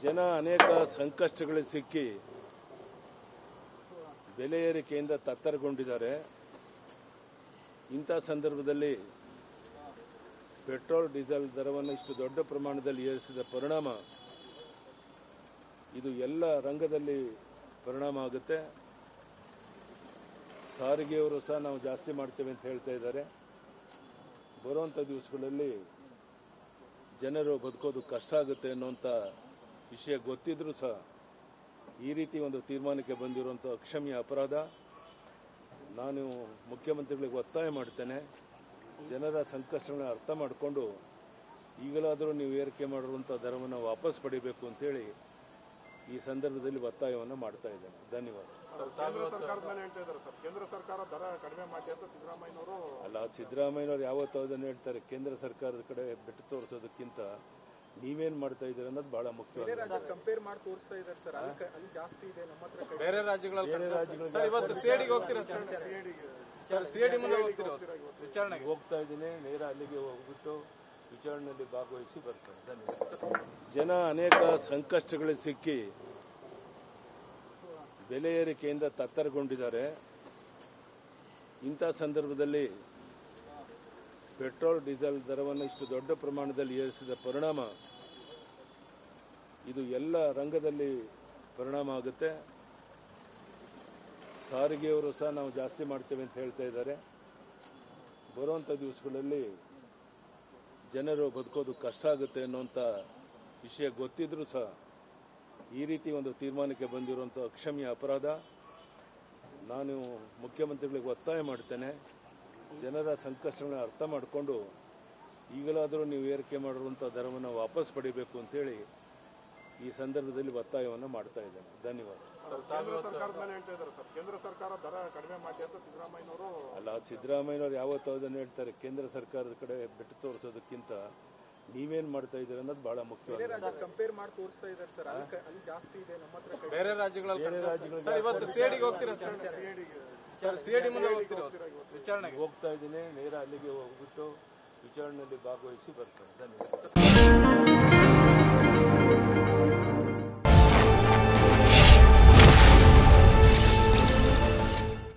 ಜನ ಅನೇಕ ಸಂಕಷ್ಟಗಳಿಗೆ ಸಿಕ್ಕಿ ಬೆಲೆ ಏರಿಕೆಯಿಂದ ತತ್ತರಗೊಂಡಿದ್ದಾರೆ. ಇಂಥ ಸಂದರ್ಭದಲ್ಲಿ ಪೆಟ್ರೋಲ್ ಡೀಸೆಲ್ ದರವನ್ನು ಇಷ್ಟು ದೊಡ್ಡ ಪ್ರಮಾಣದಲ್ಲಿ ಏರಿಸಿದ ಪರಿಣಾಮ ಇದು ಎಲ್ಲ ರಂಗದಲ್ಲಿ ಪರಿಣಾಮ ಆಗುತ್ತೆ. ಸಾರಿಗೆಯವರು ಸಹ ನಾವು ಜಾಸ್ತಿ ಮಾಡ್ತೇವೆ ಅಂತ ಹೇಳ್ತಾ ಇದ್ದಾರೆ. ಬರುವಂಥ ದಿವಸಗಳಲ್ಲಿ ಜನರು ಬದುಕೋದು ಕಷ್ಟ ಆಗುತ್ತೆ ಅನ್ನುವಂಥ ವಿಷಯ ಗೊತ್ತಿದ್ರೂ ಸಹ ಈ ರೀತಿ ಒಂದು ತೀರ್ಮಾನಕ್ಕೆ ಬಂದಿರುವಂಥ ಅಕ್ಷಮ್ಯ ಅಪರಾಧ. ನಾನು ಮುಖ್ಯಮಂತ್ರಿಗಳಿಗೆ ಒತ್ತಾಯ ಮಾಡ್ತೇನೆ, ಜನರ ಸಂಕಷ್ಟಗಳನ್ನ ಅರ್ಥ ಮಾಡಿಕೊಂಡು ಈಗಲಾದರೂ ನೀವು ಏರಿಕೆ ಮಾಡಿರುವಂಥ ದರವನ್ನು ವಾಪಸ್ ಪಡಿಬೇಕು ಅಂತೇಳಿ ಈ ಸಂದರ್ಭದಲ್ಲಿ ಒತ್ತಾಯವನ್ನು ಮಾಡ್ತಾ ಇದ್ದೇನೆ. ಧನ್ಯವಾದ. ಕೇಂದ್ರ ಸರ್ಕಾರ ದರ ಕಡಿಮೆ ಮಾಡಿ ಅಂತ ಸಿದ್ದರಾಮಯ್ಯನವರು ಅಲ್ಲ, ಸಿದ್ದರಾಮಯ್ಯನವರು ಯಾವತ್ತೂ ಅದನ್ನು ಹೇಳ್ತಾರೆ. ಕೇಂದ್ರ ಸರ್ಕಾರದ ಕಡೆ ಬೆಟ್ಟು ತೋರಿಸೋದಕ್ಕಿಂತ ನೀವೇನ್ ಮಾಡ್ತಾ ಇದ್ದೀರ ಅನ್ನೋದು ಬಹಳ ಮುಖ್ಯ. ಕಂಪೇರ್ ಮಾಡಿ ತೋರಿಸ್ತಾ ಇದ್ದಾರೆ ಸರ್, ಅಲ್ಲಿ ಜಾಸ್ತಿ ಇದೆ ನಮ್ಮ ಹತ್ರ. ಬೇರೆ ರಾಜ್ಯಗಳಲ್ಲಿ ಹೋಗ್ತಾ ಇದ್ದೀನಿ, ನೇರ ಅಲ್ಲಿಗೆ ಹೋಗ್ಬಿಟ್ಟು ವಿಚಾರಣೆಯಲ್ಲಿ ಭಾಗವಹಿಸಿ ಬರ್ತೇನೆ. ಧನ್ಯವಾದ. ಜನ ಅನೇಕ ಸಂಕಷ್ಟಗಳಿಗೆ ಸಿಕ್ಕಿ ಬೆಲೆ ಏರಿಕೆಯಿಂದ ತತ್ತರಗೊಂಡಿದ್ದಾರೆ. ಇಂಥ ಸಂದರ್ಭದಲ್ಲಿ ಪೆಟ್ರೋಲ್ ಡೀಸೆಲ್ ದರವನ್ನು ಇಷ್ಟು ದೊಡ್ಡ ಪ್ರಮಾಣದಲ್ಲಿ ಏರಿಸಿದ ಪರಿಣಾಮ ಇದು ಎಲ್ಲ ರಂಗದಲ್ಲಿ ಪರಿಣಾಮ ಆಗುತ್ತೆ. ಸಾರಿಗೆಯವರು ಸಹ ನಾವು ಜಾಸ್ತಿ ಮಾಡ್ತೇವೆ ಅಂತ ಹೇಳ್ತಾ ಇದ್ದಾರೆ. ಬರುವಂಥ ದಿವಸಗಳಲ್ಲಿ ಜನರು ಬದುಕೋದು ಕಷ್ಟ ಆಗುತ್ತೆ ಅನ್ನುವಂಥ ವಿಷಯ ಗೊತ್ತಿದ್ರೂ ಸಹ ಈ ರೀತಿ ಒಂದು ತೀರ್ಮಾನಕ್ಕೆ ಬಂದಿರುವಂಥ ಅಕ್ಷಮ್ಯ ಅಪರಾಧ. ನಾನು ಮುಖ್ಯಮಂತ್ರಿಗಳಿಗೆ ಒತ್ತಾಯ ಮಾಡ್ತೇನೆ, ಜನರ ಸಂಕಷ್ಟಗಳನ್ನ ಅರ್ಥ ಮಾಡಿಕೊಂಡು ಈಗಲಾದರೂ ನೀವು ಏರಿಕೆ ಮಾಡಿರುವಂಥ ದರವನ್ನು ವಾಪಸ್ ಪಡಿಬೇಕು ಅಂತೇಳಿ ಈ ಸಂದರ್ಭದಲ್ಲಿ ಒತ್ತಾಯವನ್ನು ಮಾಡ್ತಾ ಇದ್ದೇನೆ. ಧನ್ಯವಾದ. ಕೇಂದ್ರ ಸರ್ಕಾರ ದರ ಕಡಿಮೆ ಮಾಡಿ ಅಂತ ಸಿದ್ದರಾಮಯ್ಯನವರು ಅಲ್ಲ, ಸಿದ್ದರಾಮಯ್ಯನವರು ಯಾವತ್ತೂ ಅದನ್ನು ಹೇಳ್ತಾರೆ. ಕೇಂದ್ರ ಸರ್ಕಾರದ ಕಡೆ ಬೆಟ್ಟು ತೋರಿಸೋದಕ್ಕಿಂತ ನೀವೇನ್ ಮಾಡ್ತಾ ಇದ್ದೀರ ಅನ್ನೋದು ಬಹಳ ಮುಖ್ಯ. ಕಂಪೇರ್ ಮಾಡಿ ತೋರಿಸ್ತಾ ಇದ್ದಾರೆ ಸರ್, ಅಲ್ಲಿ ಜಾಸ್ತಿ ಇದೆ ನಮ್ಮ ಹತ್ರ. ಬೇರೆ ರಾಜ್ಯಗಳಲ್ಲಿ ಸಿಐಡಿಗೆ ಹೋಗ್ತೀರಾ ಸರ್? ಸಿಐಡಿ ಮುಂದೆ ವಿಚಾರಣೆಗೆ ಹೋಗ್ತಾ ಇದ್ದೀನಿ, ನೇರ ಅಲ್ಲಿಗೆ ಹೋಗ್ಬಿಟ್ಟು ವಿಚಾರಣೆಯಲ್ಲಿ ಭಾಗವಹಿಸಿ ಬರ್ತೇನೆ. ಧನ್ಯವಾದ.